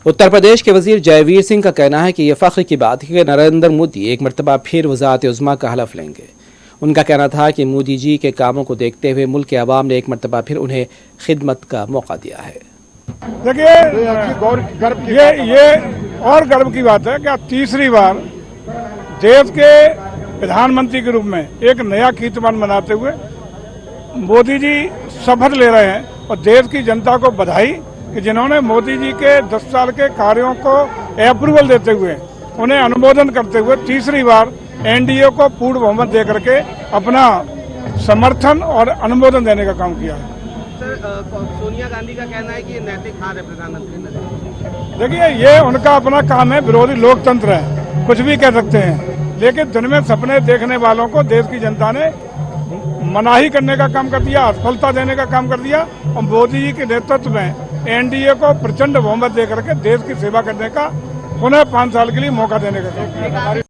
उत्तर प्रदेश के वजीर जयवीर सिंह का कहना है कि यह फख्र की बात है कि नरेंद्र मोदी एक मरतबा फिर वज़ारत उज़्मा का हलफ लेंगे। उनका कहना था कि मोदी जी के कामों को देखते हुए मुल्क के अवाम ने एक मरतबा फिर उन्हें खिदमत का मौका दिया है। देखिए, ये और गर्व की बात है कि आप तीसरी बार देश के प्रधानमंत्री के रूप में एक नया कीर्तिमान मनाते हुए मोदी जी शपथ ले रहे हैं और देश की जनता को बधाई कि जिन्होंने मोदी जी के 10 साल के कार्यों को अप्रूवल देते हुए उन्हें अनुमोदन करते हुए तीसरी बार एनडीए को पूर्ण बहुमत दे करके अपना समर्थन और अनुमोदन देने का काम किया है। सर, सोनिया गांधी का कहना है कि ये नैतिक हार है प्रधानमंत्री नरेंद्र मोदी। देखिए, ये उनका अपना काम है, विरोधी लोकतंत्र है, कुछ भी कह सकते हैं, लेकिन दिन में सपने देखने वालों को देश की जनता ने मनाही करने का काम कर दिया, असफलता देने का काम कर दिया और मोदी जी के नेतृत्व में एनडीए को प्रचंड बहुमत दे करके देश की सेवा करने का पुनः 5 साल के लिए मौका देने का काम किया।